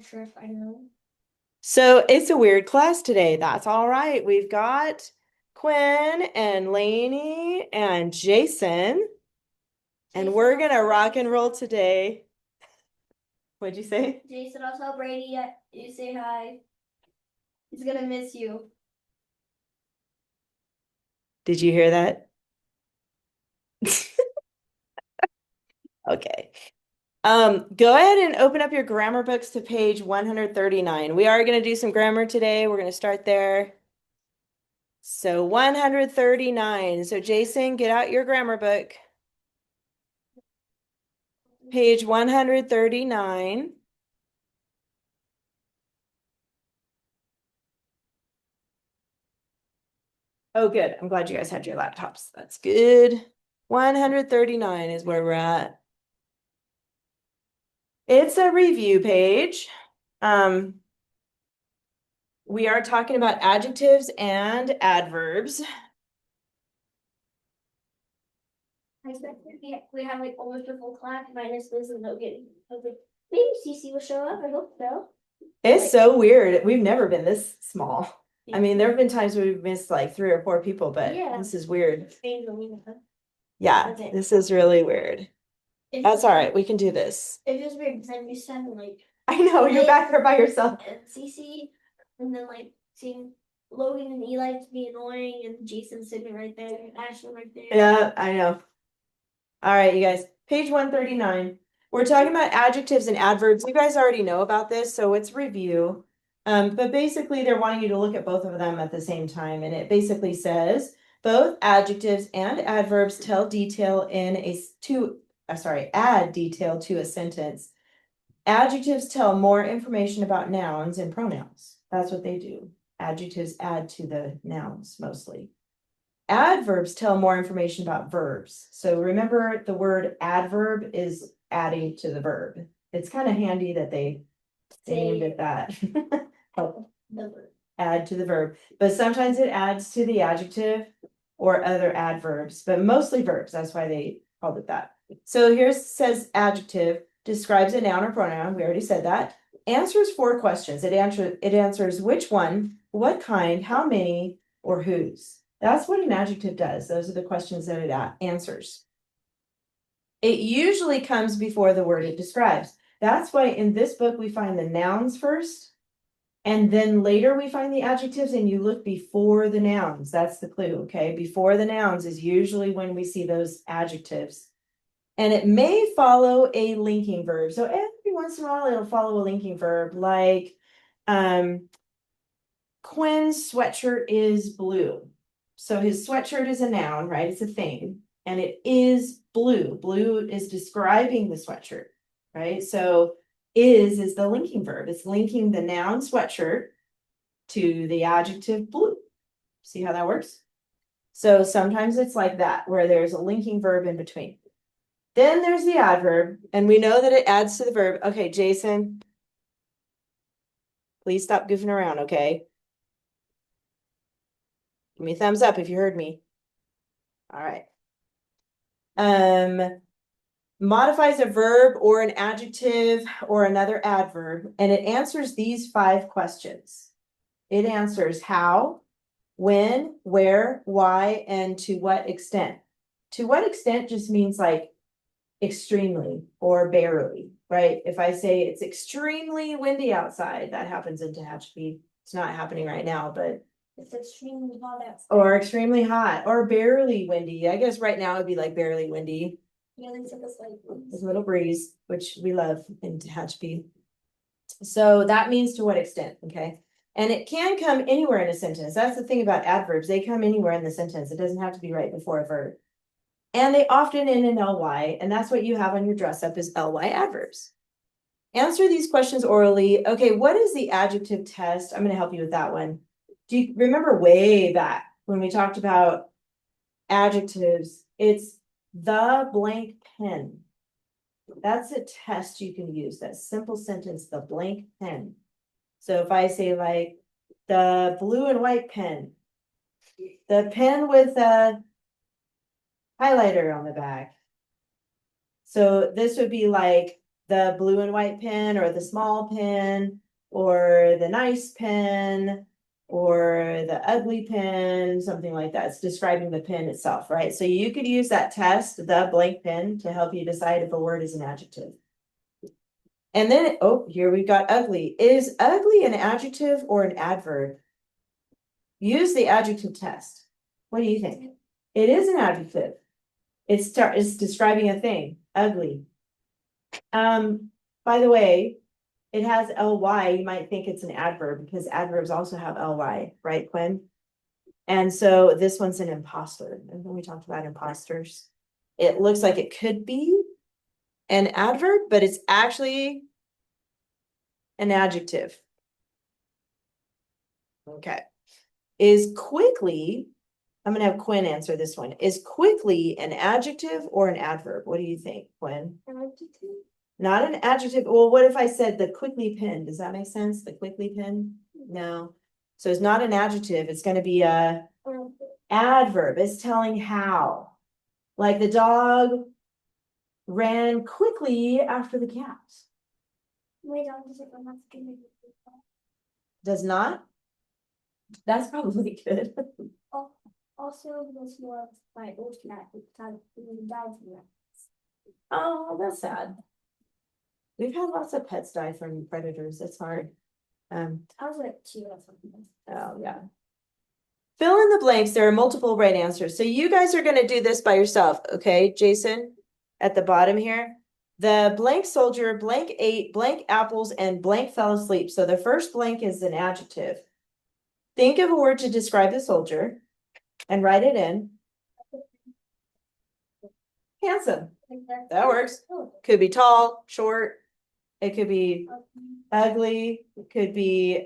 Sure if I know. So it's a weird class today. That's all right. We've got Quinn and Lainey and Jason, and Jason, we're I'll gonna tell rock Brady. and roll today. What'd you say? Jason, I'll tell Brady you say hi. He's gonna miss you. Did you hear that? Okay. Go ahead and open up your grammar books to page 139. We are going to do some grammar today. We're going to start there. So 139. So Jason, get out your grammar book. Page 139. Oh, good. I'm glad you guys had your laptops. That's good. 139 is where we're at. It's a review page. We are talking about adjectives and adverbs. I expect we have like almost a full class minus Liz and Logan. I was like, maybe Cece will show up. I hope so. It's so weird. We've never been this small. I mean, there have been times we've missed like 3 or 4 people, but this is weird. Yeah, this is really weird. That's all right. We can do this. It was weird because I'm used to having like I know, you're back there by yourself. and Cece, and then like seeing Logan and Eli to be annoying, and Jason sitting right there, and Ashley right there. Yeah, I know. All right, you guys. Page 139. We're talking about adjectives and adverbs. You guys already know about this, so it's review. But basically, they're wanting you to look at both of them at the same time. And it basically says both adjectives and adverbs tell detail in add detail to a sentence. Adjectives tell more information about nouns and pronouns. That's what they do. Adjectives add to the nouns mostly. Adverbs tell more information about verbs. So remember, the word adverb is adding to the verb. It's kind of handy that they named it that. Help add to the verb. But sometimes it adds to the adjective or other adverbs, but mostly verbs. That's why they called it that. So here says adjective describes a noun or pronoun. We already said that. Answers 4 questions. It answers which one, what kind, how many, or whose. That's what an adjective does. Those are the questions that it answers. It usually comes before the word it describes. That's why in this book we find the nouns first, and then later we find the adjectives, and you look before the nouns. That's the clue, okay? Before the nouns is usually when we see those adjectives. And it may follow a linking verb. So every once in a while it'll follow a linking verb, like Quinn's sweatshirt is blue. So his sweatshirt is a noun, right? It's a thing. And it is blue. Blue is describing the sweatshirt, right? So is the linking verb. It's linking the noun sweatshirt to the adjective blue. See how that works? So sometimes it's like that, where there's a linking verb in between. Then there's the adverb, and we know that it adds to the verb. Okay, Jason, please stop goofing around, okay? Give me a thumbs up if you heard me. All right. Modifies a verb or an adjective or another adverb, and it answers these 5 questions. It answers how, when, where, why, and to what extent. To what extent just means like extremely or barely, right? If I say it's extremely windy outside, that happens in Tehachapi. It's not happening right now, but it's extremely hot outside. Or extremely hot or barely windy. I guess right now it'd be like barely windy. Yeah, they took us like There's a little breeze, which we love in Tehachapi. So that means to what extent, okay? And it can come anywhere in a sentence. That's the thing about adverbs. They come anywhere in the sentence. It doesn't have to be right before a verb. And they often end in ly, and that's what you have on your dress up is ly adverbs. Answer these questions orally. Okay, what is the adjective test? I'm going to help you with that one. Do you remember way back when we talked about adjectives? It's the blank pen. That's a test you can use. That simple sentence, the blank pen. So if I say like the blue and white pen, the pen with a highlighter on the back. So this would be like the blue and white pen or the small pen or the nice pen or the ugly pen, something like that. It's describing the pen itself, right? So you could use that test, the blank pen, to help you decide if a word is an adjective. And then, oh, here we've got ugly. Is ugly an adjective or an adverb? Use the adjective test. What do you think? It is an adjective. It's describing a thing, ugly. By the way, it has ly. You might think it's an adverb because adverbs also have ly, right, Quinn? And so this one's an imposter. Remember we talked about imposters? It looks like it could be an adverb, but it's actually an adjective. Okay. Is quickly, I'm gonna have Quinn answer this one. Is quickly an adjective or an adverb? What do you think, Quinn? Adjective. Not an adjective. Well, what if I said the quickly pen? Does that make sense? The quickly pen? No. So it's not an adjective. It's going to be a adverb. It's telling how. Like the dog ran quickly after the cat. My dog doesn't run after me. Does not? That's probably good. Also, this was my old cat who died from that. Oh, that's sad. We've had lots of pets die from predators. It's hard. I was like 2 or something. Oh, yeah. Fill in the blanks. There are multiple right answers. So you guys are going to do this by yourself. Okay, Jason, at the bottom here. The blank soldier, blank ate, blank apples, and blank fell asleep. So the first blank is an adjective. Think of a word to describe the soldier and write it in. Handsome. That works. Could be tall, short. It could be ugly. It could be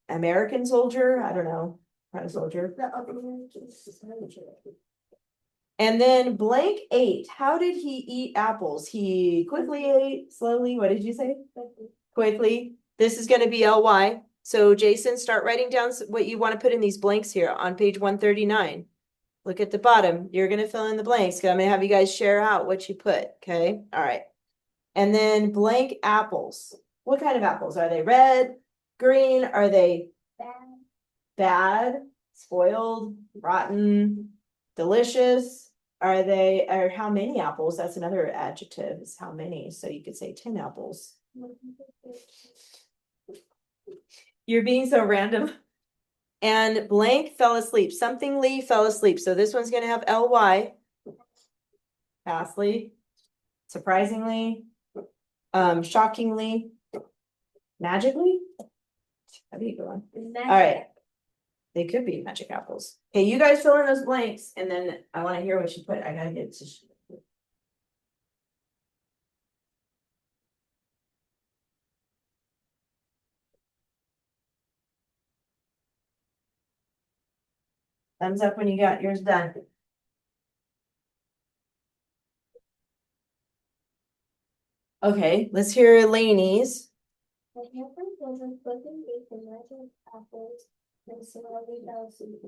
American soldier. I don't know. Kind of soldier. And then blank ate. How did he eat apples? He quickly ate, slowly. What did you say? Quickly. This is going to be ly. So Jason, start writing down what you want to put in these blanks here on page 139. Look at the bottom. You're going to fill in the blanks. I'm going to have you guys share out what you put. Okay. All right. And then blank apples. What kind of apples? Are they red, green? Are they bad, spoiled, rotten, delicious? Are they, or how many apples? That's another adjective, is how many. So you could say 10 apples. You're being so random. And blank fell asleep. Somethingly fell asleep. So this one's going to have ly. Fastly. Surprisingly. Shockingly. Magically. How do you go on? All right. They could be magic apples. Okay, you guys fill in those blanks, and then I want to hear what you put. I gotta get it to. Thumbs up when you got yours done. Okay, let's hear Lainey's.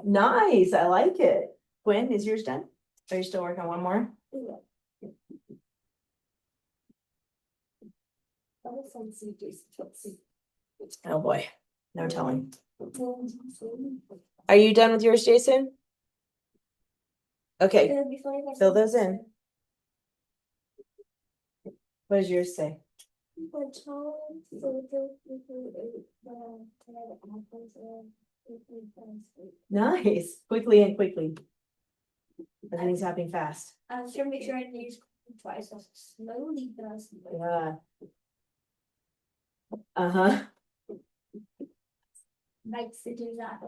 Nice, I like it. Gwen, is yours done? Are you still working on one more? Yeah. Oh boy, no telling. Are you done with yours, Jason? Okay, fill those in. What does yours say? Nice, quickly and quickly. Everything's happening fast. I was trying to make sure I didn't use twice, so slowly does. Yeah. Uh-huh. Likes to do that.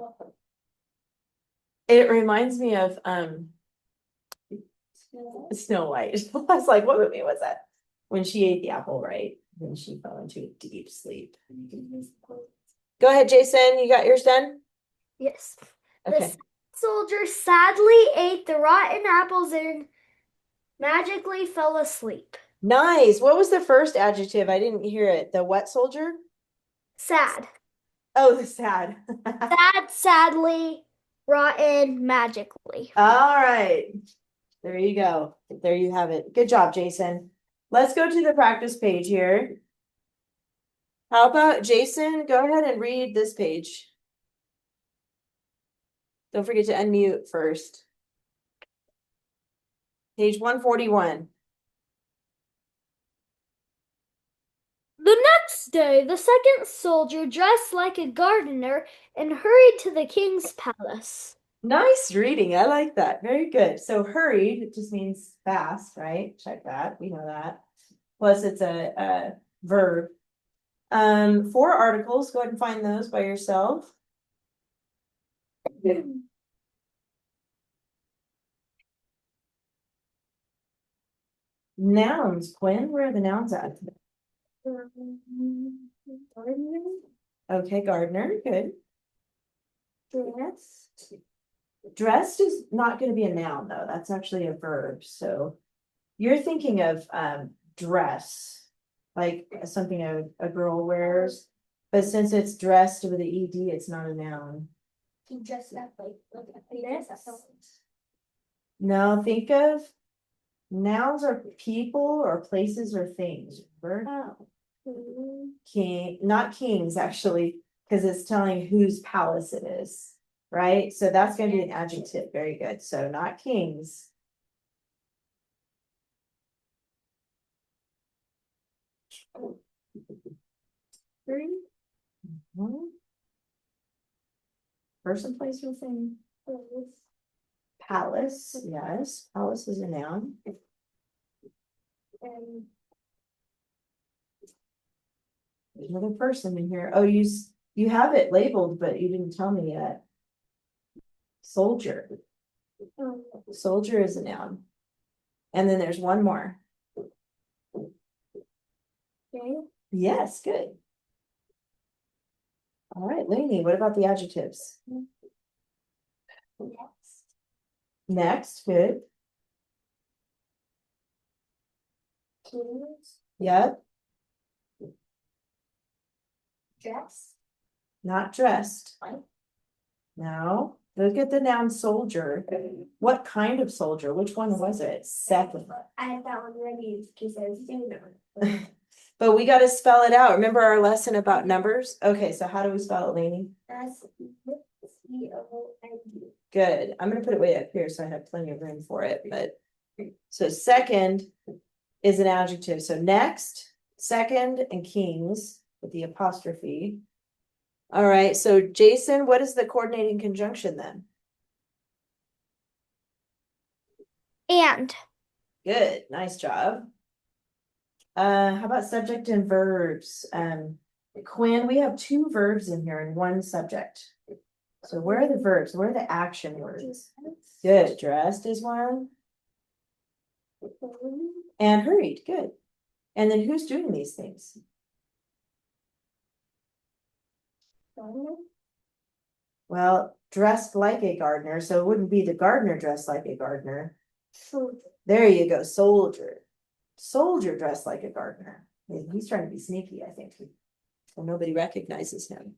It reminds me of Snow White. I was like, what movie was that? When she ate the apple, right? Then she fell into a deep sleep. Go ahead, Jason. You got yours done? Yes. Okay. The soldier sadly ate the rotten apples and magically fell asleep. Nice. What was the first adjective? I didn't hear it. The what soldier? Sad. Oh, the sad. Sad, sadly, rotten, magically. All right. There you go. There you have it. Good job, Jason. Let's go to the practice page here. How about Jason? Go ahead and read this page. Don't forget to unmute first. Page 141. The next day, the second soldier dressed like a gardener and hurried to the king's palace. Nice reading. I like that. Very good. So hurried, it just means fast, right? Check that. We know that. Plus it's a verb. 4 articles. Go ahead and find those by yourself. Nouns, Quinn. Where are the nouns at? Okay, gardener. Good. Dressed. Dressed is not going to be a noun though. That's actually a verb. So you're thinking of dress, like something a girl wears. But since it's dressed with the ed, it's not a noun. He dressed up like this. No, think of nouns are people or places or things. Remember? Oh. King, not kings actually, because it's telling whose palace it is, right? So that's going to be an adjective. Very good. So not kings. Mhm. Person, place, or thing. Palace, yes. Palace is a noun. And There's another person in here. Oh, you have it labeled, but you didn't tell me yet. Soldier. Soldier is a noun. And then there's one more. okay. Yes, good. All right, Lainey, what about the adjectives? Next. Next, good. Kings. Yep, Dress. not dressed. Fine. No, look at the noun soldier. What kind of soldier? Which one was it? Second. I had that one ready in case I was doing it. But we got to spell it out. Remember our lesson about numbers? Okay, so how do we spell it, Lainey? S-E-O-N-D. Good. I'm gonna put it way up here so I have plenty of room for it, but so second is an adjective. So next, second, and kings with the apostrophe. All right, so Jason, what is the coordinating conjunction then? And Good, nice job. How about subject and verbs? Quinn, we have 2 verbs in here and 1 subject. So where are the verbs? Where are the action words? Good, dressed is one. And hurried, good. And then who's doing these things? Well, dressed like a gardener, so it wouldn't be the gardener dressed like a gardener. There you go, soldier. Soldier dressed like a gardener. He's trying to be sneaky, I think. So nobody recognizes him.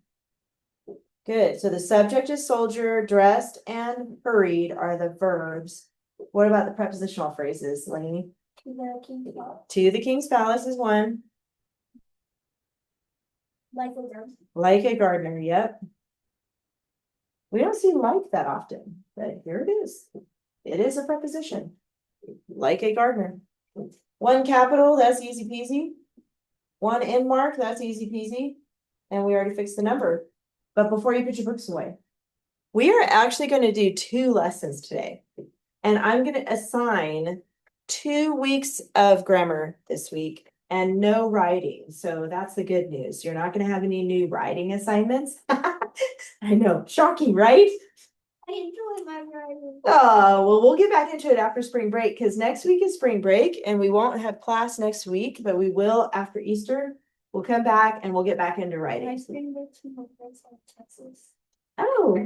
Good, so the subject is soldier, dressed, and hurried are the verbs. What about the prepositional phrases, Lainey? To the king's palace. To the king's palace is one. Like a girl. Like a gardener, yep. We don't see like that often, but here it is. It is a preposition. Like a gardener. 1 capital, that's easy peasy. 1 end mark, that's easy peasy. And we already fixed the number. But before you put your books away, we are actually going to do 2 lessons today. And I'm going to assign 2 weeks of grammar this week and no writing. So that's the good news. You're not going to have any new writing assignments. I know, shocking, right? I enjoy my writing. Oh, well, we'll get back into it after spring break because next week is spring break and we won't have class next week, but we will after Easter. We'll come back and we'll get back into My writing. spring break to my friends in Texas. Oh,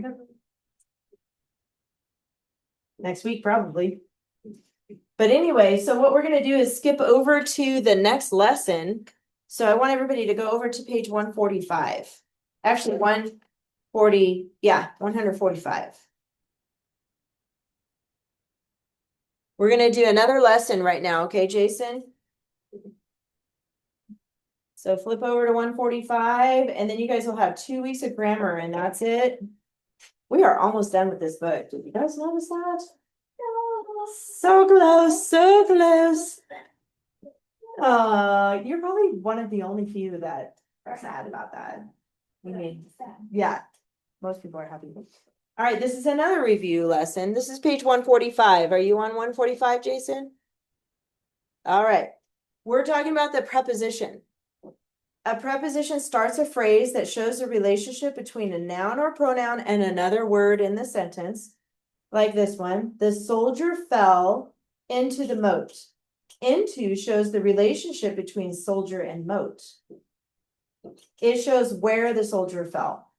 next week probably. But anyway, so what we're going to do is skip over to the next lesson. So I want everybody to go over to page 145. Actually, 145. We're gonna do another lesson right now, okay, Jason? So flip over to 145, and then you guys will have 2 weeks of grammar, and that's it. We are almost done with this book. Did you guys notice that? So close, so close. You're probably one of the only few that are sad about that. I mean, yeah, most people are happy. All right, this is another review lesson. This is page 145. Are you on 145, Jason? All right. We're talking about the preposition. A preposition starts a phrase that shows a relationship between a noun or pronoun and another word in the sentence. Like this one, the soldier fell into the moat. Into shows the relationship between soldier and moat. It shows where the soldier fell.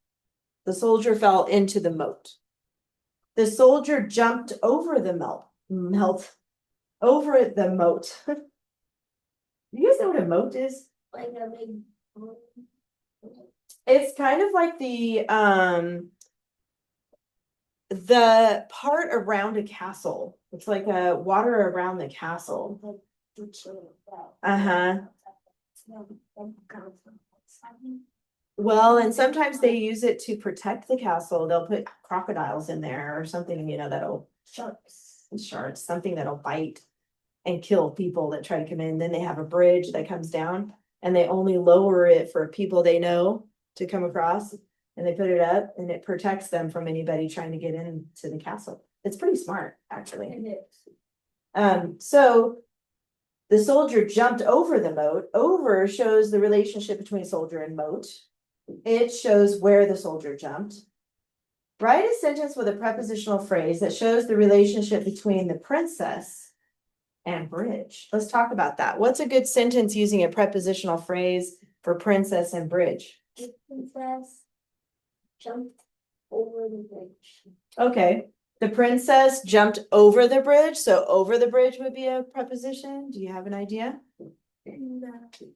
The soldier fell into the moat. The soldier jumped over the over the moat. You guys know what a moat is? Like a big. It's kind of like the part around a castle. It's like a water around the castle. Uh-huh. Well, and sometimes they use it to protect the castle. They'll put crocodiles in there or something, that'll sharks, something that'll bite and kill people that try to come in. Then they have a bridge that comes down and they only lower it for people they know to come across. And they put it up and it protects them from anybody trying to get into the castle. It's pretty smart, actually. So the soldier jumped over the moat. Over shows the relationship between soldier and moat. It shows where the soldier jumped. Write a sentence with a prepositional phrase that shows the relationship between the princess and bridge. Let's talk about that. What's a good sentence using a prepositional phrase for princess and bridge? The princess jumped over the bridge. Okay. The princess jumped over the bridge. So over the bridge would be a preposition. Do you have an idea? No. Do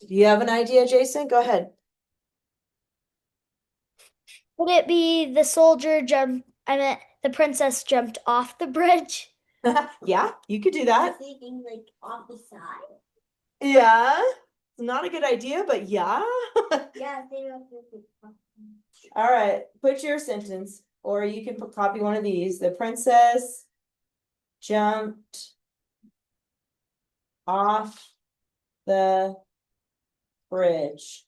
you have an idea, Jason? Go ahead. Would it be the princess jumped off the bridge? Yeah, you could do I'm that. thinking like off the side. Yeah. It's not a good idea, but yeah. Yeah, they don't. All right. Put your sentence, or you can copy one of these. The princess jumped off the bridge.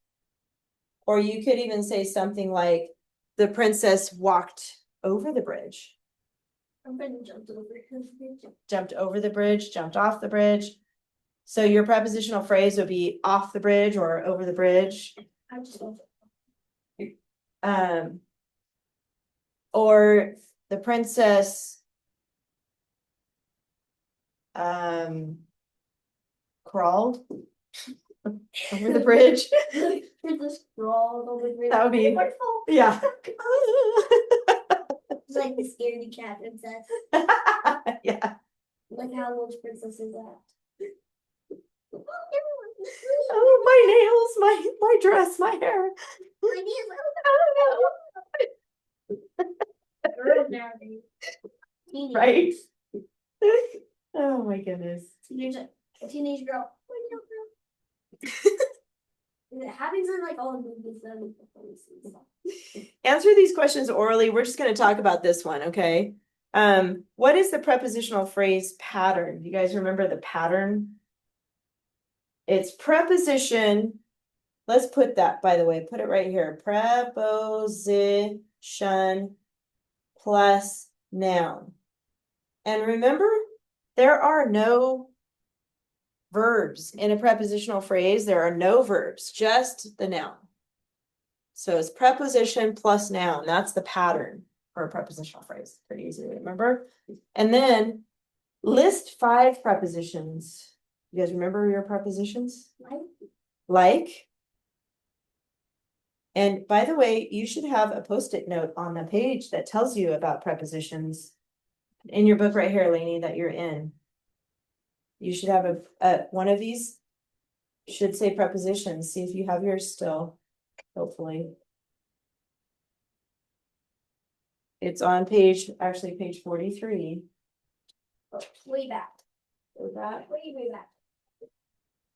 Or you could even say something like, the princess walked over the bridge. I'm gonna jump over the bridge. Jumped over the bridge, jumped off the bridge. So your prepositional phrase would be off the bridge or over the bridge. I just want Or the princess crawled over the bridge. princess crawled over the bridge. That would be- wonderful. Yeah. It's like the scaredy cat princess. Yeah. Like how those princesses act. Oh, my nails, my dress, my hair. Girls nowadays. Teenage- Right? Oh my goodness. A teenage girl. It happens in like all the movies that we perform. Answer these questions orally. We're just going to talk about this one, okay? What is the prepositional phrase pattern? You guys remember the pattern? It's preposition. Let's put that, by the way, put it right here. Preposition plus noun. And remember, there are no verbs in a prepositional phrase. There are no verbs, just the noun. So it's preposition plus noun. That's the pattern for a prepositional phrase. Pretty easy to remember. And then list 5 prepositions. You guys remember your prepositions? Like. And by the way, you should have a post-it note on the page that tells you about prepositions in your book right here, Lainey, that you're in. You should have a one of these should say prepositions. See if you have yours still, hopefully. It's on page 43. Way back. With that, Way back.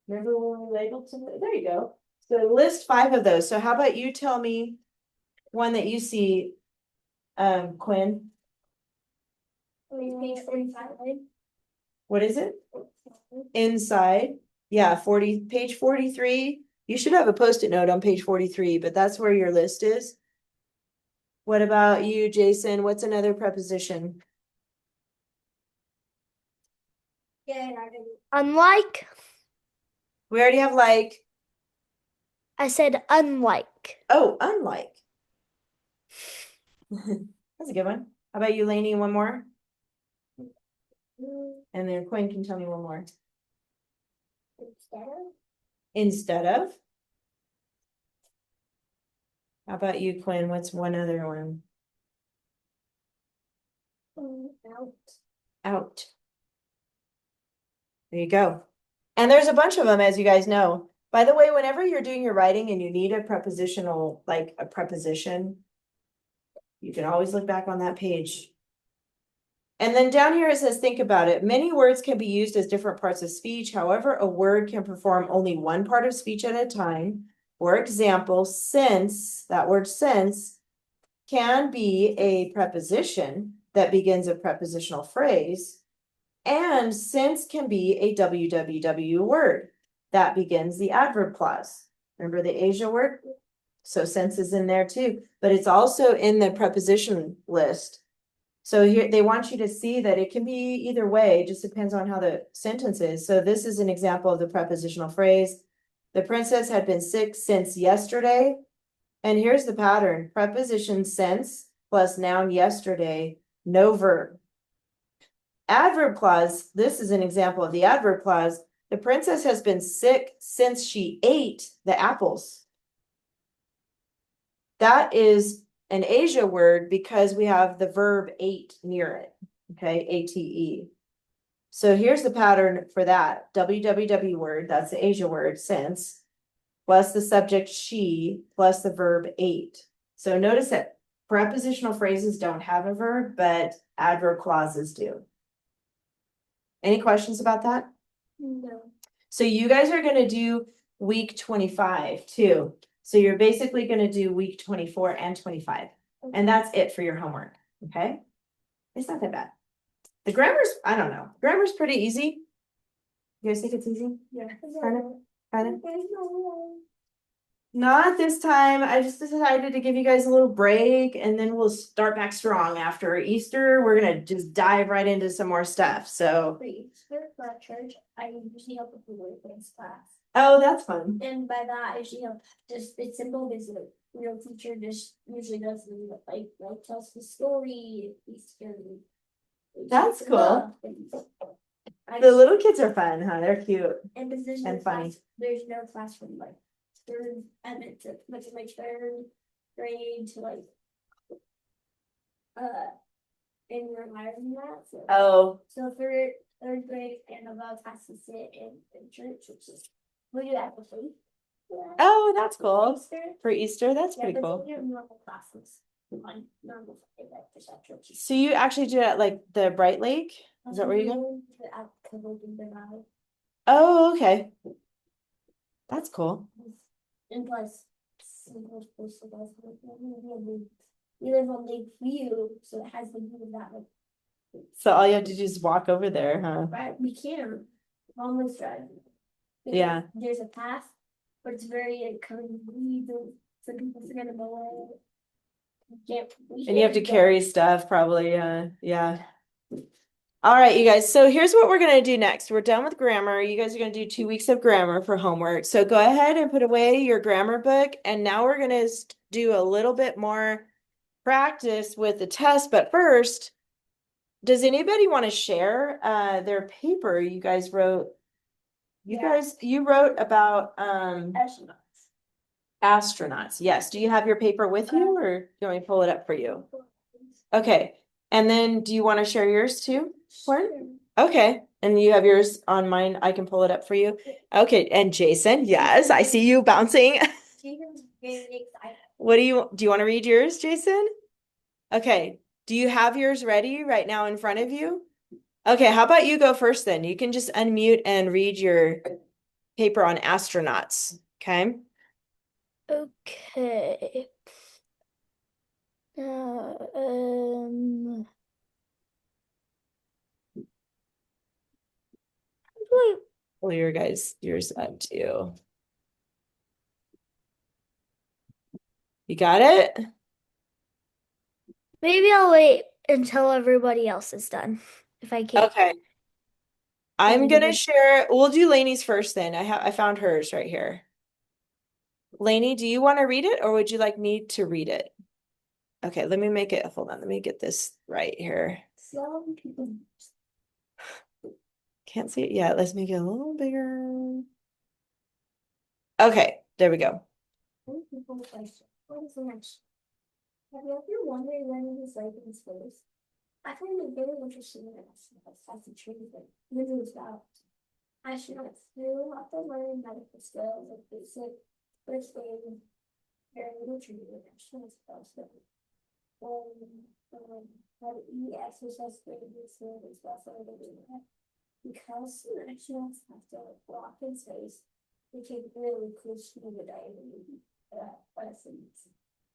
remember when we labeled something? There you go. So list 5 of those. So how about you tell me one that you see, Quinn? Page 45. What is it? Inside. Yeah, page 43. You should have a post-it note on page 43, but that's where your list is. What about you, Jason? What's another preposition? Yeah, and I didn't. Unlike. We already have like. I said unlike. Oh, unlike. That's a good one. How about you, Lainey? One more? And then Quinn can tell me one more. Instead of. How about you, Quinn? What's one other one? Out. Out. There you go. And there's a bunch of them, as you guys know. By the way, whenever you're doing your writing and you need a prepositional, like a preposition, you can always look back on that page. And then down here it says, think about it. Many words can be used as different parts of speech. However, a word can perform only one part of speech at a time. For example, since, that word since, can be a preposition that begins a prepositional phrase. And since can be a WWW word that begins the adverb clause. Remember the Asia word? So since is in there too, but it's also in the preposition list. So here they want you to see that it can be either way, it just depends on how the sentence is. So this is an example of the prepositional phrase. The princess had been sick since yesterday. And here's the pattern: preposition since plus noun yesterday, no verb. Adverb clause, this is an example of the adverb clause. The princess has been sick since she ate the apples. That is an Asia word because we have the verb ate near it. Okay, ATE. So here's the pattern for that. WWW word, that's the Asia word, since, plus the subject she, plus the verb ate. So notice that prepositional phrases don't have a verb, but adverb clauses do. Any questions about that? No. So you guys are gonna do week 25 too. So you're basically gonna do week 24 and 25. And that's it for your homework, okay? It's not that bad. The grammar's, I don't know, grammar's pretty easy. You guys think it's easy? Yeah. Kinda? Not this time. I just decided to give you guys a little break and then we'll start back strong after Easter. We're gonna just dive right into some more stuff, so. For our church, I usually help with the word dance class. Oh, that's fun. And by that, I usually help just, it's simple, because the real teacher just usually does the, like tells the story, Easter. That's cool. I The little kids are fun, huh? They're cute. And position and funny. class, there's no class from like third, and it's like third grade to like and we're higher than that, so. Oh, So third grade and above has to sit in church, which is, we do that for free. oh, that's cool. Easter. For Easter, that's Yeah, pretty but cool. we have normal classes on normal Friday, like just at church. So you actually do it at like the Bright Lake? Is that where you go? At Covington Valley. Oh, okay. That's cool. And plus, we live on Lake View, so it has the view of that, like, So all you have to do is walk over there, huh? right, we can, almost drive. Because Yeah. There's a path, but it's very, kind of weeds, and some people forget about it. And you have to carry stuff probably, yeah. All right, you guys, so here's what we're gonna do next. We're done with grammar. You guys are gonna do 2 weeks of grammar for homework. So go ahead and put away your grammar book. And now we're gonna do a little bit more practice with the test. But first, does anybody want to share their paper you guys wrote? You wrote about astronauts. Yes. Do you have your paper with you, or do you want me to pull it up for you? Okay. And then do you want to share yours too? Okay. And you have yours on mine. I can pull it up for you. Okay. And Jason, yes, I see you bouncing. What do you want to read yours, Jason? Okay. Do you have yours ready right now in front of you? Okay, how about you go first then? You can just unmute and read your paper on astronauts, okay? Okay. Um. Wait, Pull yours up too. You got it? maybe I'll wait until everybody else is done. If I can't. Okay. I'm gonna Anybody- share, we'll do Lainey's first then. I found hers right here. Lainey, do you want to read it or would you like me to read it? Okay, let me make it, hold on, let me get this right here. Some people. Can't see it yet. Let's make it a little bigger. Okay, there we go. Some people question, what is the next? Have you ever wondered when it is like in space? I find it very interesting that astronauts have to treat it really about. Astronauts who have to learn medical skills like basic first aid, parameter treatment, astronauts also. How to eat, exercise, breathing, sleep, and stuff like that. Because astronauts have to walk in space, they take really cool scuba diving lessons.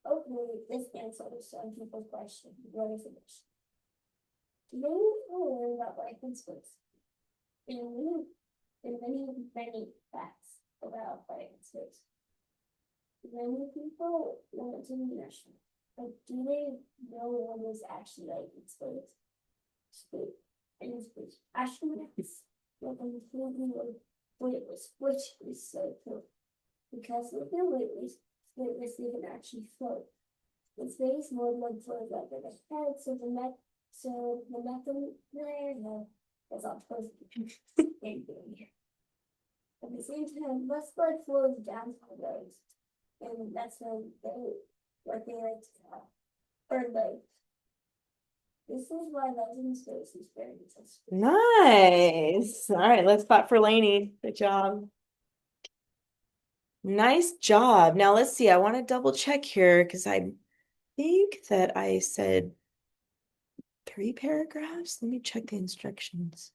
Hopefully, this answers some people's question. What is it? Today, we'll learn about life in space. And many facts about life in space. Many people want to be astronauts, but do they know what is actually like in space? Space. Astronauts look completely weightless, which is so cool. Because if they're weightless, they can actually float. In space, more blood flows up in their head, so the methane there, no, that's not supposed to be anything here. At the same time, less blood flows down to the legs, and that's what they like to call bird legs. This is why life in space is very interesting. Nice. All right, let's clap for Lainey. Good job. Nice job. Now let's see. I want to double check here because I think that I said 3 paragraphs. Let me check the instructions.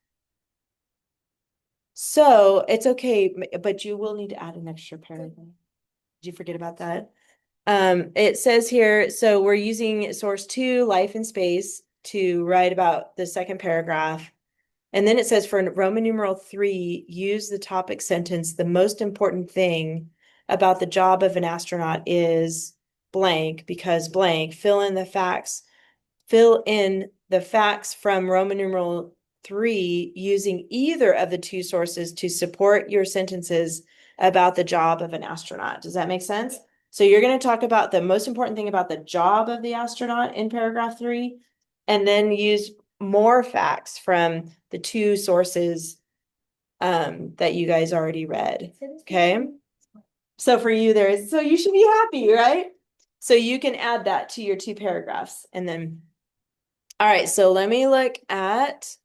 So it's okay, but you will need to add an extra paragraph. Did you forget about that? It says here, so we're using source 2, life in space, to write about the second paragraph. And then it says for Roman numeral 3, use the topic sentence. The most important thing about the job of an astronaut is blank, because blank, fill in the facts from Roman numeral 3 using either of the 2 sources to support your sentences about the job of an astronaut. Does that make sense? So you're going to talk about the most important thing about the job of the astronaut in paragraph 3, and then use more facts from the 2 sources that you guys already read. Okay. So for you so you should be happy, right? So you can add that to your 2 paragraphs and then, all right, so let me look at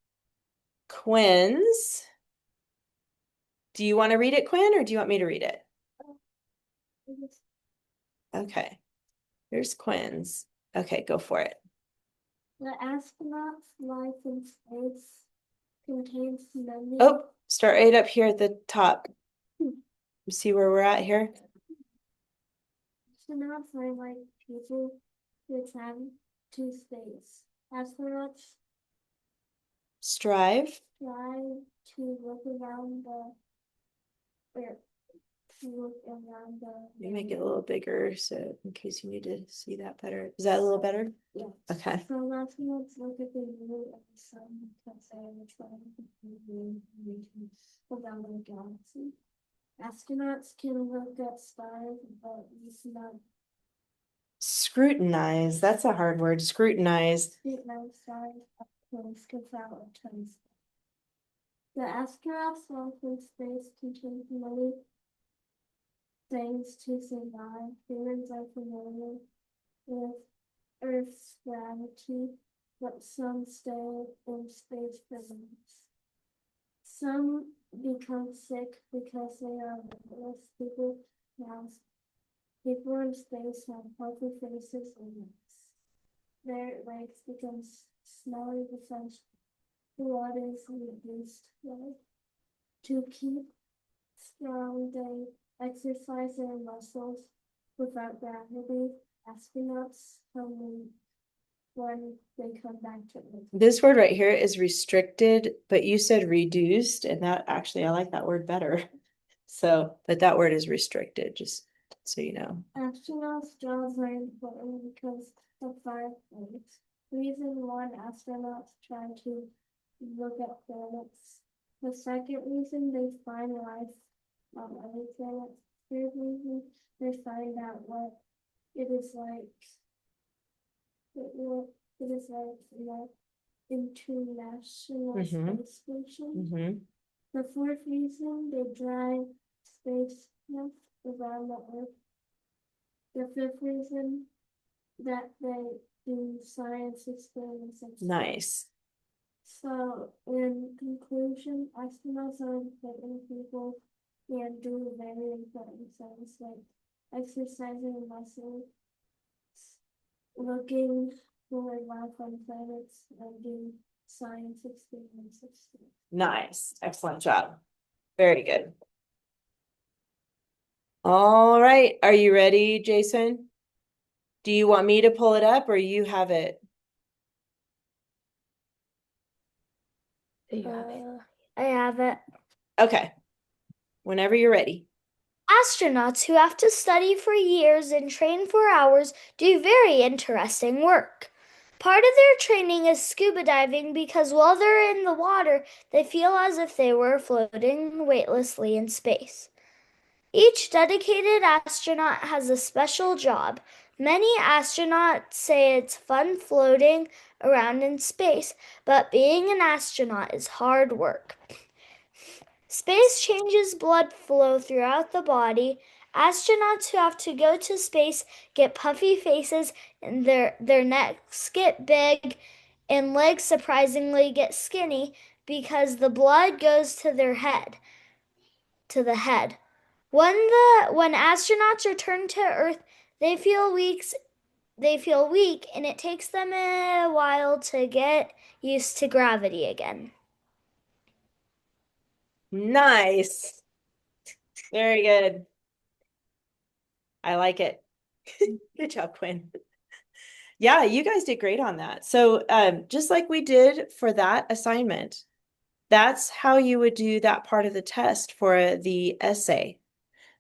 Quinn's. Do you want to read it, Quinn, or do you want me to read it? Okay, here's Quinn's. Okay, go for it. The astronaut's life in space contains many. Oh, start right up here at the top. See where we're at here? Astronauts are like people who travel to space. Astronauts Strive. try to look around the earth. To look around the. Let me make it a little bigger so in case you need to see that better. Is that a little better? Yeah. Okay. So astronauts look at the moon and the sun because they are trying to find regions around the galaxy. Astronauts can look at stars, but these not Scrutinize. That's a hard word. Scrutinize. scrutinize stars up close without a telescope. The astronauts life in space contains many things to survive. Humans are familiar with Earth's gravity, but some stay in space for months. Some become sick because they are weightless. People in space have healthy faces and necks. Their legs become smelly because blood is reduced, like, to keep strong, they exercise their muscles without gravity. Astronauts come when they come back to Earth. This word right here is restricted, but you said reduced, and that actually, I like that word better. So, but that word is restricted, just so you know. Astronauts' jobs are important because of 5 things. Reason 1, astronauts try to look at planets. The second reason, they find life on other planets. Third reason, they find out what it is like. It is like International Space Station. The fourth reason, they drive spacecraft around the Earth. The fifth reason, that they do science experiments. Nice. So, in conclusion, astronauts are important people and do very important things like exercising muscles, looking for life on planets, and doing science experiments. Nice. Excellent job. Very good. All right. Are you ready, Jason? Do you want me to pull it up or you have it? I have it. Okay. Whenever you're ready. Astronauts who have to study for years and train for hours do very interesting work. Part of their training is scuba diving because while they're in the water, they feel as if they were floating weightlessly in space. Each dedicated astronaut has a special job. Many astronauts say it's fun floating around in space, but being an astronaut is hard work. Space changes blood flow throughout the body. Astronauts who have to go to space get puffy faces and their necks get big and legs surprisingly get skinny because the blood goes to their head, to the head. When astronauts return to Earth, they feel weak and it takes them a while to get used to gravity again. Nice. Very good. I like it. Good job, Quinn. Yeah, you guys did great on that. So just like we did for that assignment, that's how you would do that part of the test for the essay.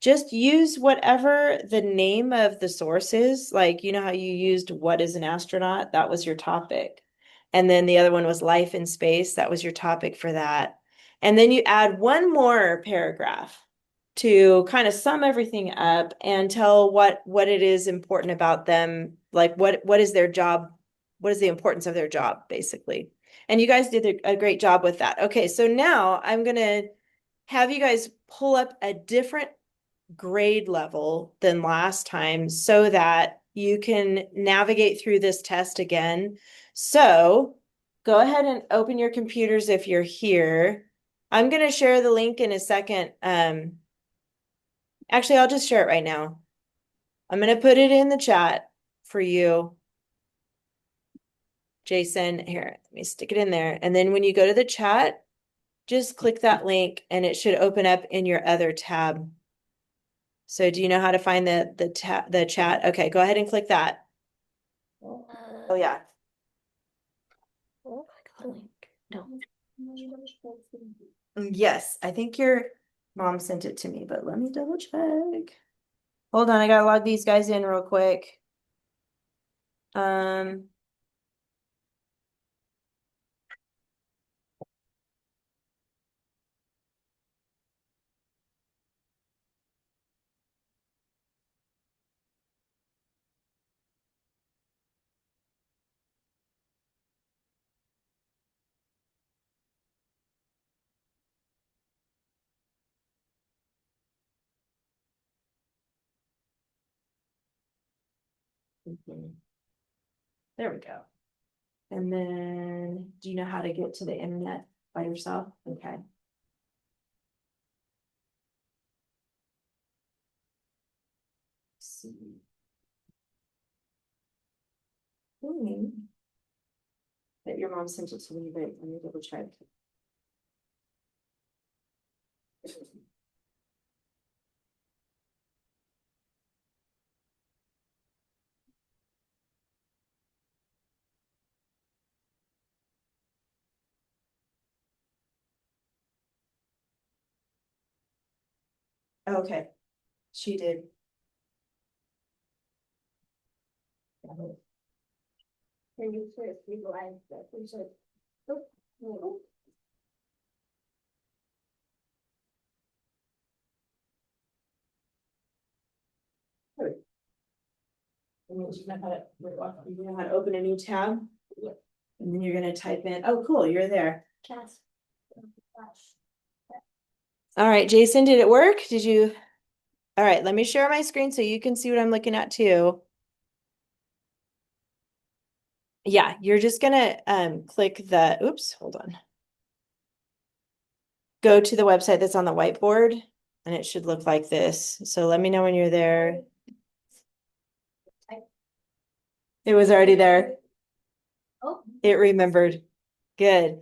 Just use whatever the name of the source is. Like, you know how you used what is an astronaut? That was your topic. And then the other one was life in space. That was your topic for that. And then you add one more paragraph to kind of sum everything up and tell what it is important about them, like what is their job, what is the importance of their job, basically. And you guys did a great job with that. Okay, so now I'm gonna have you guys pull up a different grade level than last time so that you can navigate through this test again. So go ahead and open your computers if you're here. I'm going to share the link in a second. Actually, I'll just share it right now. I'm going to put it in the chat for you. Jason, here, let me stick it in there. And then when you go to the chat, just click that link and it should open up in your other tab. So do you know how to find the chat? Okay, go ahead and click that. Oh yeah. Oh, I got a link. No. Yes, I think your mom sent it to me, but let me double check. Hold on, I gotta log these guys in real quick. There we go. And then, do you know how to get to the internet by yourself? Okay. Let's see. that your mom sent it to me, but let me double check. Okay, she did. Can you first realize that we should? Oh, no. And then you know how to open a new tab. And then you're gonna type in, oh, cool, you're there. Cast. Oh, gosh. All right, Jason, did it work? Did you? All right, let me share my screen so you can see what I'm looking at too. Yeah, you're just gonna click the, oops, hold on. Go to the website that's on the whiteboard and it should look like this. So let me know when you're there. It was already there. Oh. It remembered. Good.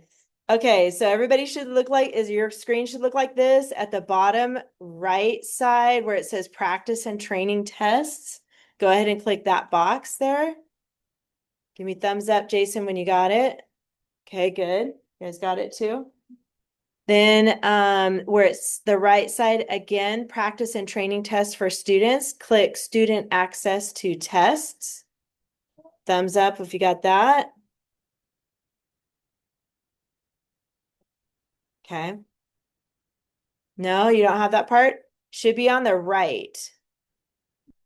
Okay, so everybody should look like, your screen should look like this at the bottom right side where it says practice and training tests. Go ahead and click that box there. Give me thumbs up, Jason, when you got it. Okay, good. You guys got it too? Then where it's the right side again, practice and training tests for students, click student access to tests. Thumbs up if you got that. Okay. No, you don't have that part. Should be on the right.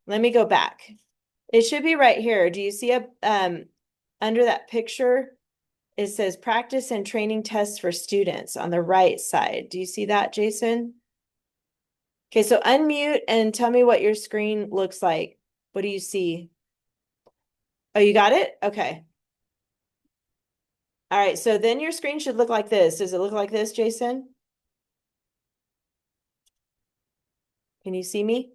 Let me go back. It should be right here. Do you see a under that picture? It says practice and training tests for students on the right side. Do you see that, Jason? Okay, so unmute and tell me what your screen looks like. What do you see? Oh, you got it? Okay. All right, so then your screen should look like this. Does it look like this, Jason? Can you see me?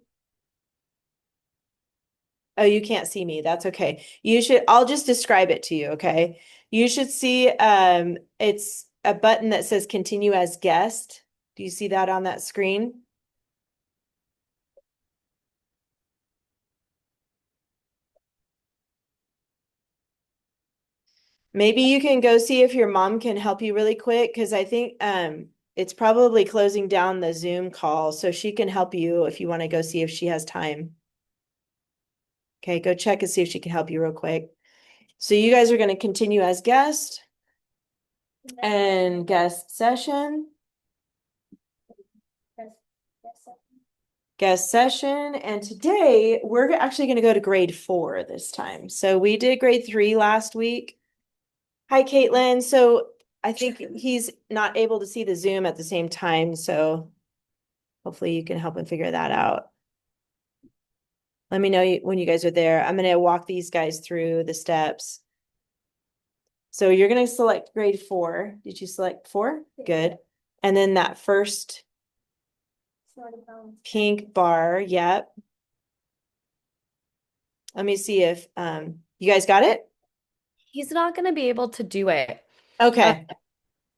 Oh, you can't see me. That's okay. You should, I'll just describe it to you, okay? You should see it's a button that says continue as guest. Do you see that on that screen? Maybe you can go see if your mom can help you really quick because I think it's probably closing down the Zoom call, so she can help you if you want to go see if she has time. Okay, go check and see if she can help you real quick. So you guys are going to continue as guest and guest session, guest session. And today we're actually going to go to grade 4 this time. So we did grade 3 last week. Hi, Caitlin. So I think he's not able to see the Zoom at the same time. So hopefully you can help him figure that out. Let me know when you guys are there. I'm going to walk these guys through the steps. So you're going to select grade 4. Did you select 4? Good. And then that first pink bar. Yep. Let me see if you guys got it. He's not going to be able to do it. Okay.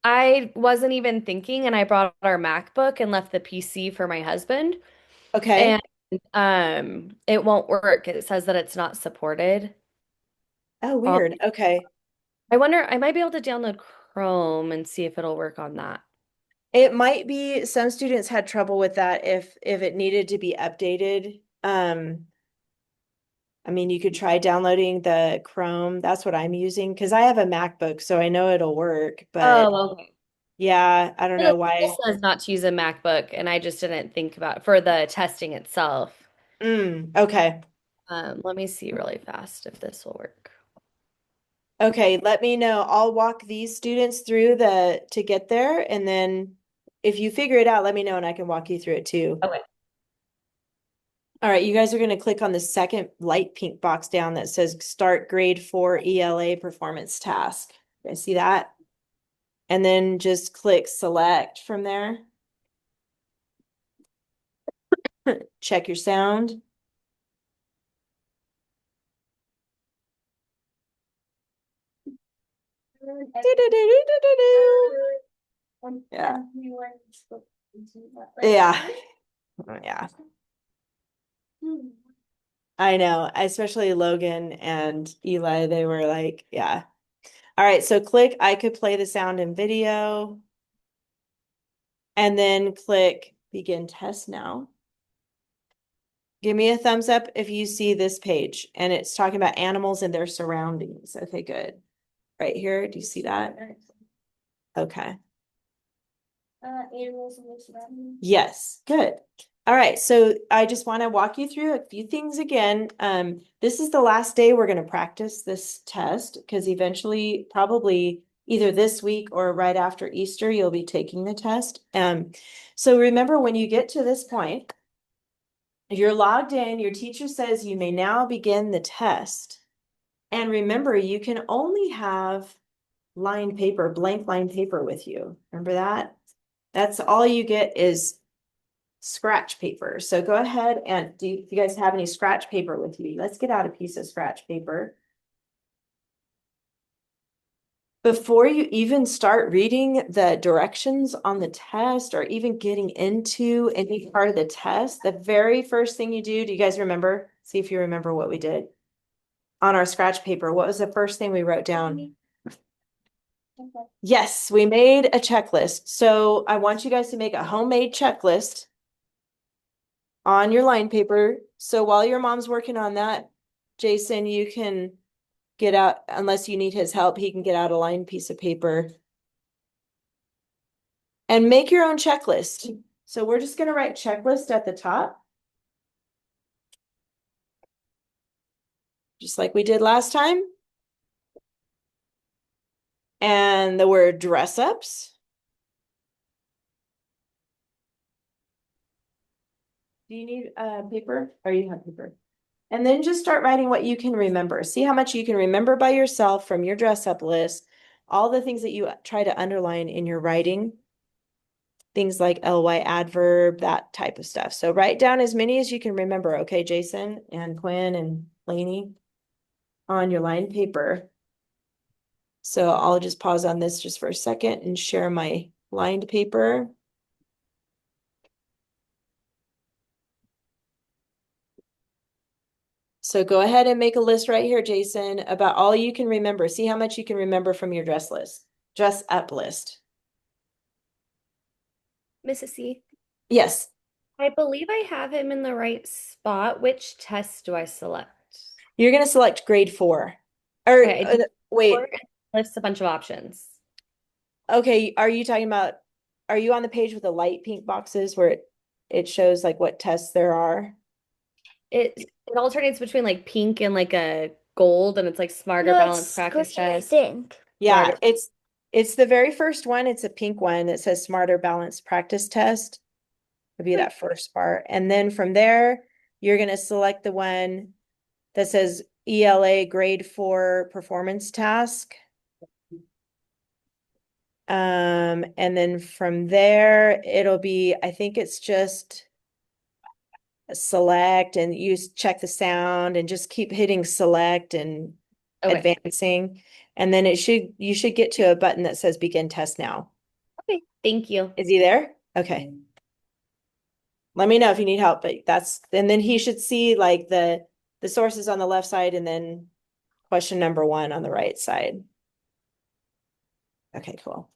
I wasn't even thinking, and I brought our MacBook and left the PC for my husband. Okay. And it won't work. It says that it's not supported. Oh, weird. Okay. I wonder, I might be able to download Chrome and see if it'll work on that. It might be some students had trouble with that if it needed to be updated. I mean, you could try downloading the Chrome. That's what I'm using because I have a MacBook, so I know it'll work. But Oh, okay. yeah, I don't know why. It says not to use a MacBook, and I just didn't think about for the testing itself. Okay. Let me see really fast if this will work. Okay, let me know. I'll walk these students through to get there, and then if you figure it out, let me know and I can walk you through it too. Okay. All right, you guys are going to click on the second light pink box down that says start grade 4 ELA performance task. You guys see that? And then just click select from there. Check your sound. Yeah. We were supposed to do that, Yeah. Yeah. Hmm. I know, especially Logan and Eli, they were like, yeah. All right, so click I could play the sound and video. And then click begin test now. Give me a thumbs up if you see this page and it's talking about animals and their surroundings. Okay, good. Right here, do you see that? Okay. Animals and their surroundings. Yes, good. All right, so I just want to walk you through a few things again. This is the last day we're going to practice this test because eventually, probably either this week or right after Easter, you'll be taking the test. So remember when you get to this point, you're logged in, your teacher says you may now begin the test. And remember, you can only have lined paper, blank lined paper with you. Remember that? That's all you get is scratch paper. So go ahead and do you guys have any scratch paper with you? Let's get out a piece of scratch paper. Before you even start reading the directions on the test or even getting into any part of the test, the very first thing you do you guys remember? See if you remember what we did on our scratch paper. What was the first thing we wrote down? Okay. Yes, we made a checklist. So I want you guys to make a homemade checklist on your line paper. So while your mom's working on that, Jason, you can get out, unless you need his help, he can get out a lined piece of paper and make your own checklist. So we're just going to write checklist at the top, just like we did last time. And the word dress ups. Do you need paper? Or you have paper? And then just start writing what you can remember. See how much you can remember by yourself from your dress up list. All the things that you try to underline in your writing. Things like ly adverb, that type of stuff. So write down as many as you can remember. Okay, Jason and Quinn and Lainey on your line paper. So I'll just pause on this just for a second and share my lined paper. So go ahead and make a list right here, Jason, about all you can remember. See how much you can remember from your dress up list. Mrs. C, Yes. I believe I have him in the right spot. Which test do I select? You're going to select grade 4. Or Okay, I do wait. four, lists a bunch of options. Okay, are you talking about, are you on the page with the light pink boxes where it shows like what tests there are? It alternates between like pink and like a gold, and it's like smarter No, balance it's practice green, I test. think. Yeah, Smarter. it's the very first one. It's a pink one that says Smarter Balanced Practice Test. Would be that first part. And then from there, you're going to select the one that says ELA grade 4 performance task. And then from there, it'll be, I think it's just select and you check the sound and just keep hitting select and Okay. advancing. And then you should get to a button that says begin test now. Okay. Thank you. Is he there? Okay. Let me know if you need help, but and then he should see like the sources on the left side and then question number 1 on the right side. Okay, cool.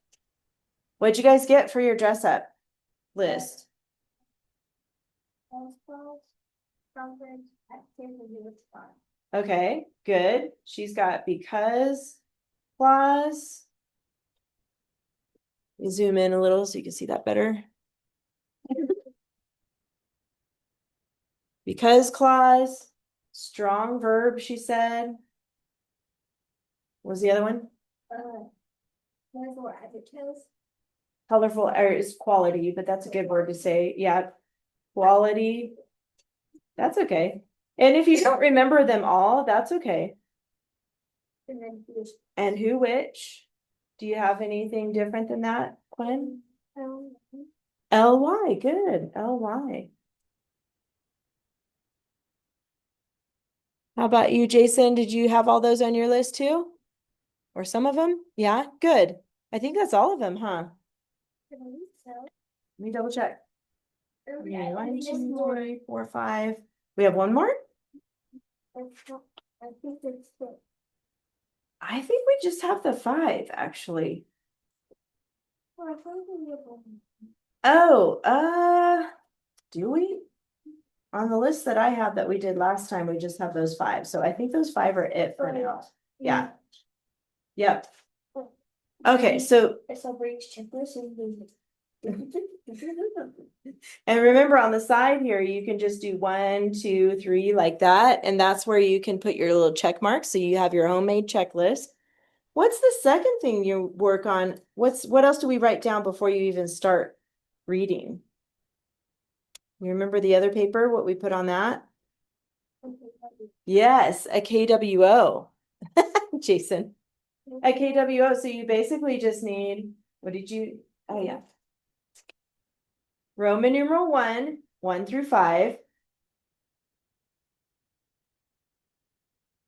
What'd you guys get for your dress up list? Okay, good. She's got because clause. Zoom in a little so you can see that better. Because clause, strong verb, she said. What was the other one? Colorful adjectives. Colorful is quality, but that's a good word to say. Yeah, quality. That's okay. And if you don't remember them all, that's okay. And then which. And who, which? Do you have anything different than that, Quinn? LY, good. LY. How about you, Jason? Did you have all those on your list too? Or some of them? Yeah, good. I think that's all of them, huh? I believe so. Let me double check. Okay, Okay, I one, think there's two, more. three, four, five. We have one more? I think there's the. I think we just have the five, actually. Well, I thought we have one. Oh, do we? On the list that I have that we did last time, we just have those five. So I think those five are it for Oh, now. Yeah. Yep. Oh. Okay, so It's a breach checklist and. and remember on the side here, you can just do 1, 2, 3 like that. And that's where you can put your little check marks. So you have your homemade checklist. What's the second thing you work on? What else do we write down before you even start reading? You remember the other paper, what we put on that? Yes, a KWO. Jason. A KWO. So you basically just need, what did you, oh yeah. Roman numeral 1, 1 through 5.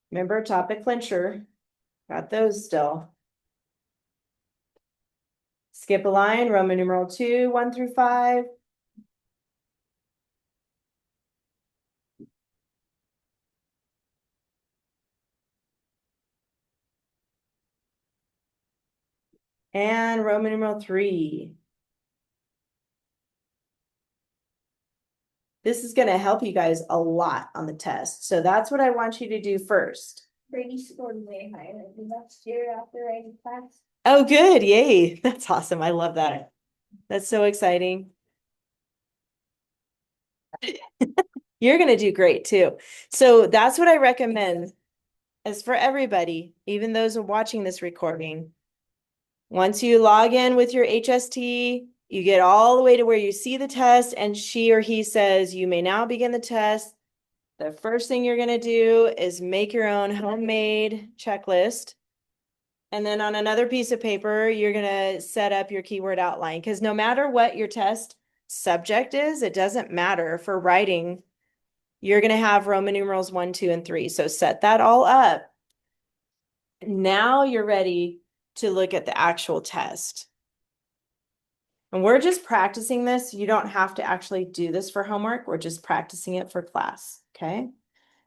Remember topic clincher. Got those still. Skip a line, Roman numeral 2, 1 through 5. And Roman numeral 3. This is going to help you guys a lot on the test. So that's what I want you to do first. Brady scored way higher than last year after writing class. Oh, good. Yay. That's awesome. I love that. That's so exciting. You're going to do great too. So that's what I recommend is for everybody, even those who are watching this recording. Once you log in with your HST, you get all the way to where you see the test and she or he says, you may now begin the test. The first thing you're going to do is make your own homemade checklist. And then on another piece of paper, you're going to set up your keyword outline because no matter what your test subject is, it doesn't matter for writing. You're going to have Roman numerals 1, 2, and 3. So set that all up. Now you're ready to look at the actual test. And we're just practicing this. You don't have to actually do this for homework. We're just practicing it for class. Okay.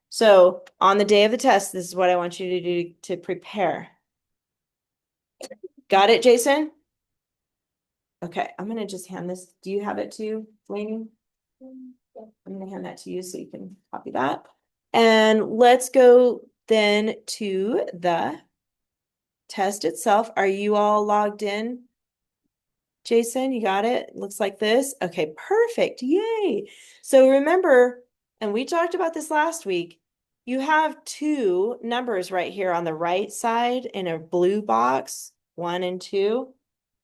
So on the day of the test, this is what I want you to do to prepare. Got it, Jason? Okay, I'm gonna just hand this. Do you have it too, Lainey? I'm gonna hand that to you so you can copy that. And let's go then to the test itself. Are you all logged in? Jason, you got it? Looks like this. Okay, perfect. Yay. So remember, and we talked about this last week, you have two numbers right here on the right side in a blue box, 1 and 2.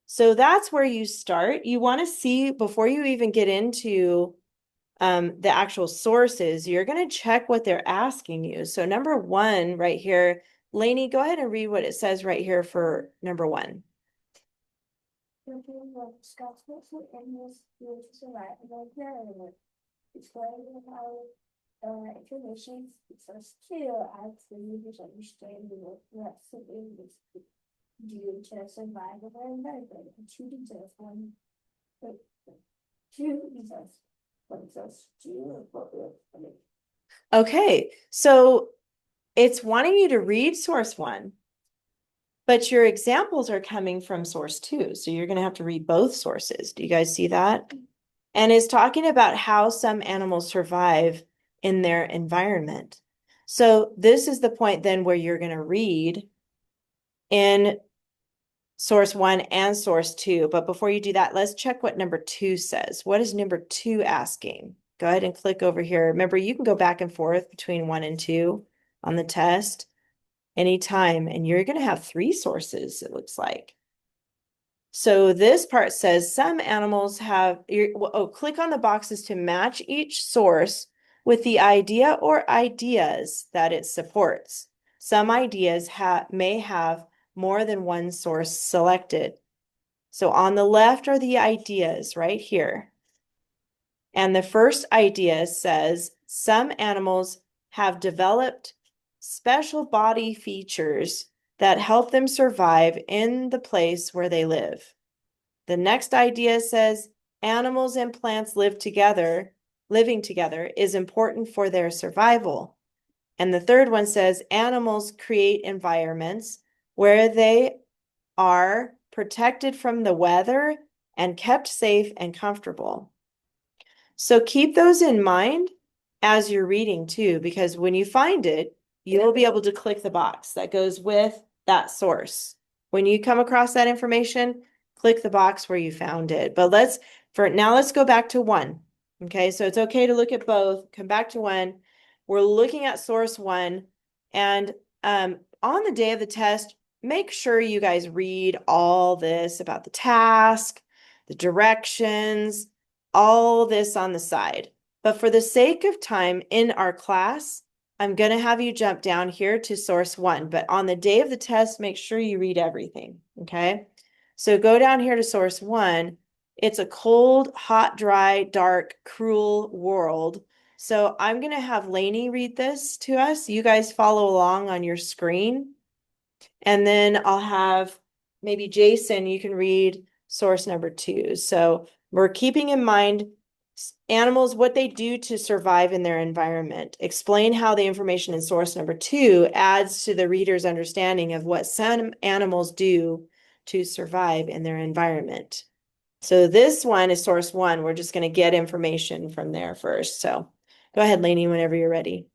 So that's where you start. You want to see before you even get into the actual sources, you're going to check what they're asking you. So number 1 right here, Lainey, go ahead and read what it says right here for number 1. Information source 2 adds the user's understanding of what something is due to survive of our environment. And 2 details 1. 2 details. What does 2 appropriate? Okay, so it's wanting you to read source 1, but your examples are coming from source 2. So you're going to have to read both sources. Do you guys see that? And it's talking about how some animals survive in their environment. So this is the point then where you're going to read in source 1 and source 2. But before you do that, let's check what number 2 says. What is number 2 asking? Go ahead and click over here. Remember, you can go back and forth between 1 and 2 on the test anytime, and you're going to have 3 sources, it looks like. So this part says some animals have, click on the boxes to match each source with the idea or ideas that it supports. Some ideas may have more than one source selected. So on the left are the ideas right here. And the first idea says some animals have developed special body features that help them survive in the place where they live. The next idea says animals and plants living together is important for their survival. And the third one says animals create environments where they are protected from the weather and kept safe and comfortable. So keep those in mind as you're reading too, because when you find it, you'll be able to click the box that goes with that source. When you come across that information, click the box where you found it. But let's go back to one. Okay, so it's okay to look at both. Come back to one. We're looking at source one. And on the day of the test, make sure you guys read all this about the task, the directions, all this on the side. But for the sake of time in our class, I'm going to have you jump down here to source one. But on the day of the test, make sure you read everything. Okay. So go down here to source one. It's a cold, hot, dry, dark, cruel world. So I'm going to have Lainey read this to us. You guys follow along on your screen. And then I'll have maybe Jason, you can read source number 2. So we're keeping in mind animals, what they do to survive in their environment. Explain how the information in source number 2 adds to the reader's understanding of what some animals do to survive in their environment. So this one is source 1. We're just going to get information from there first. So go ahead, Lainey, whenever you're ready.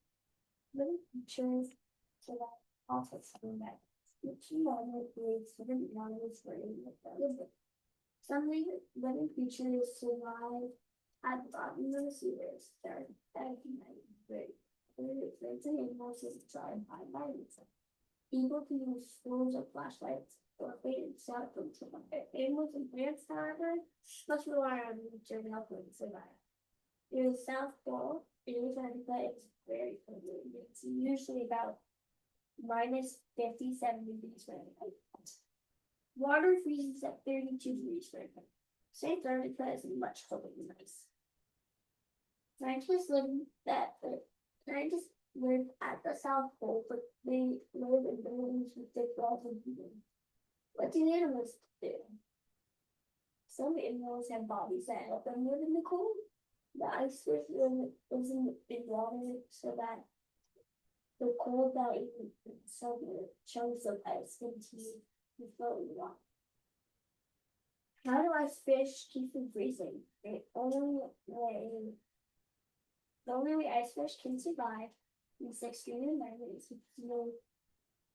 Living creatures survive also something that each one creates different animals for living. Some living creatures survive at the bottom of the sewers. They're great. Birds and animals is try and hide by themselves. People can use tools or flashlights or wait and shout from someone. Animals and plants, however, must rely on nature to help them survive. In the South Pole, Antarctica is very cold. It's usually about -57 degrees Fahrenheit. Water freezes at 32 degrees Fahrenheit. Antarctica is much colder than ice. Scientists live at the South Pole, but they live in buildings with thick walls and heating. What do animals do? Some animals have bodies that help them live in the cold. The ice fish lives in water so that the cold that even some chunks of ice continue to float in the water. How do ice fish keep from freezing? The only way ice fish can survive in this extreme environment is to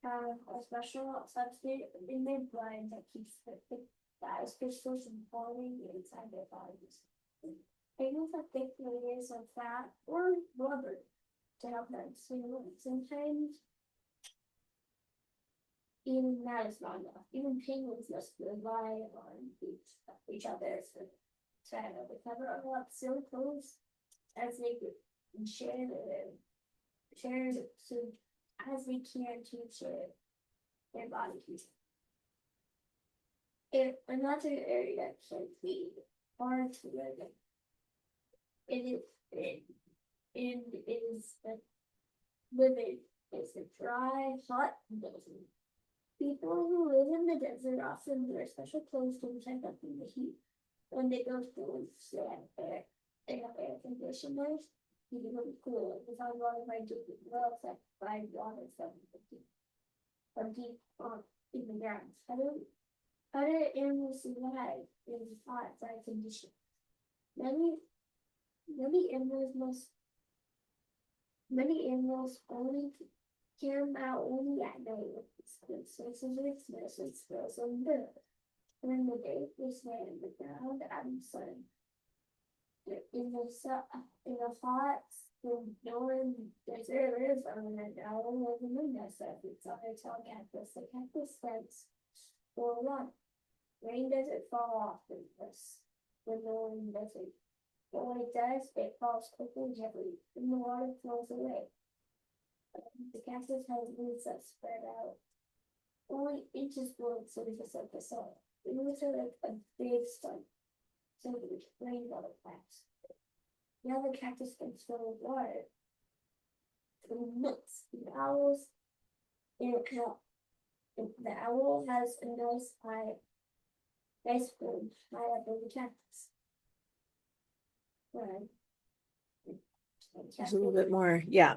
have a special substance in their blood that keeps the ice crystals from forming inside their bodies. Animals have thick layers of fat or rubber to help them swim. Sometimes even that is not enough. Even penguins must rely on each other to cover up silicons as they share so as they can to share their body heat. Another area can be hard to live in. Living is a dry, hot desert. People who live in the desert often wear special clothes to protect them from the heat. When they go to they have air conditioners to keep them cool. It's on water by water from deep in the ground. How do animals survive in hot, dry conditions? Many animals only come out only at night with sources of expressions skills and bird. During the day, they stand in the ground and sun. In the hot, northern desert Arizona, now live in the desert. It's a hotel campus. The campus fence for one. Rain doesn't fall off in the northern desert. But when it does, it falls quickly and heavily, and the water flows away. The campus has roots that spread out only inches below the surface of the soil. The roots are like a big stump, so that rainwater plants. Now the cactus can fill with water. The nuts, the owls, and The owl has a nice eye, nice wood high up in the cactus. Right. There's a little bit more. Yeah.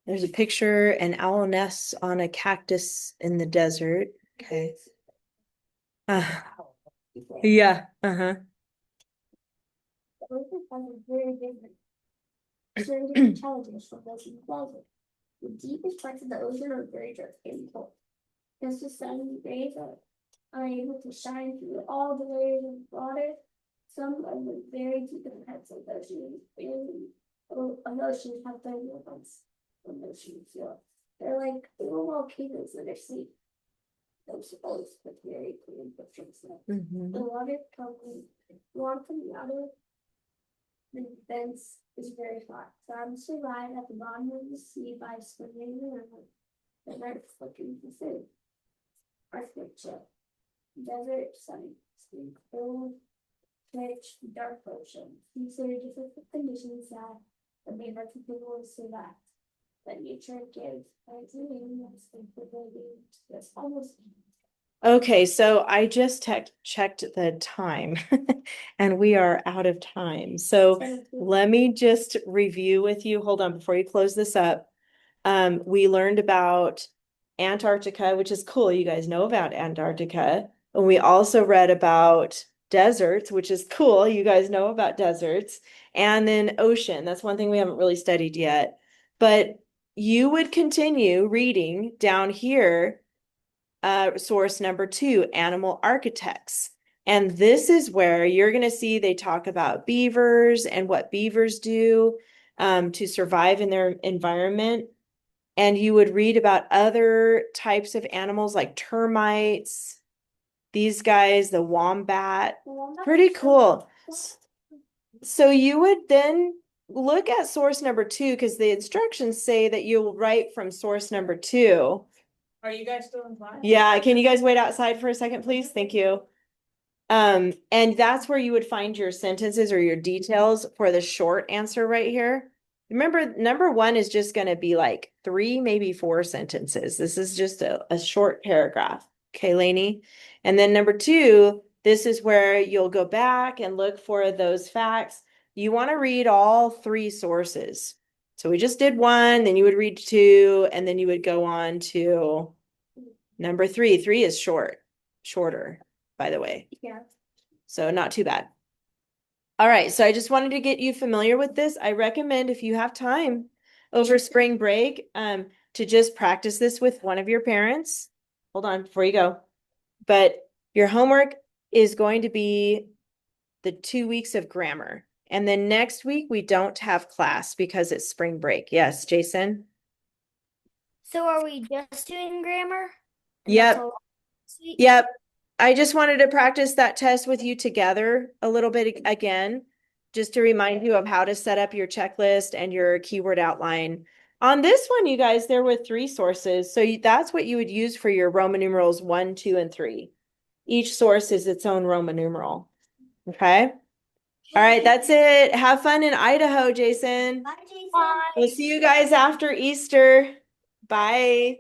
There's a picture, an owl nests on a cactus in the desert. Okay. Yeah. Uh-huh. The ocean has a very different, very different intelligence from those in the desert. The deepest parts of the ocean are very dark and cold. Because the sun rays are unable to shine through all the layers of water, some of the very deep parts of the ocean have thermal vents from the ocean floor. They're like little volcanoes that are sea. Those always with very clear pictures. Mhm. The water coming out of the vents is very hot. Crabs survive at the bottom of the sea by swimming in the river. The earth looking for food. Architecture. Desert, sunny, cold, rich, dark ocean. These are different conditions that the main people survive. But nature gives that's almost. Okay, so I just checked the time and we are out of time. So let me just review with you. Hold on before you close this up. We learned about Antarctica, which is cool. You guys know about Antarctica. And we also read about deserts, which is cool. You guys know about deserts. And then ocean. That's one thing we haven't really studied yet. But you would continue reading down here, source number 2, animal architects. And this is where you're going to see they talk about beavers and what beavers do to survive in their environment. And you would read about other types of animals like termites, these guys, the wombat. Pretty cool. So you would then look at source number 2 because the instructions say that you'll write from source number 2. Are you guys still in class? Yeah, can you guys wait outside for a second, please? Thank you. And that's where you would find your sentences or your details for the short answer right here. Remember, number 1 is just going to be like 3, maybe 4 sentences. This is just a short paragraph. Okay, Lainey. And then number 2, this is where you'll go back and look for those facts. You want to read all 3 sources. So we just did 1, then you would read 2, and then you would go on to number 3. 3 is shorter, by the way. Yeah. So not too bad. All right, so I just wanted to get you familiar with this. I recommend if you have time over spring break, to just practice this with one of your parents. Hold on before you go. But your homework is going to be the 2 weeks of grammar. And then next week we don't have class because it's spring break. Yes, Jason? So are we just doing grammar? And Yep. that's all this week? Yep. I just wanted to practice that test with you together a little bit again, just to remind you of how to set up your checklist and your keyword outline. On this one, you guys, there were 3 sources. So that's what you would use for your Roman numerals 1, 2, and 3. Each source is its own Roman numeral. Okay. All right, that's it. Have fun in Idaho, Jason. Bye, Jason. Bye. We'll see you guys after Easter. Bye.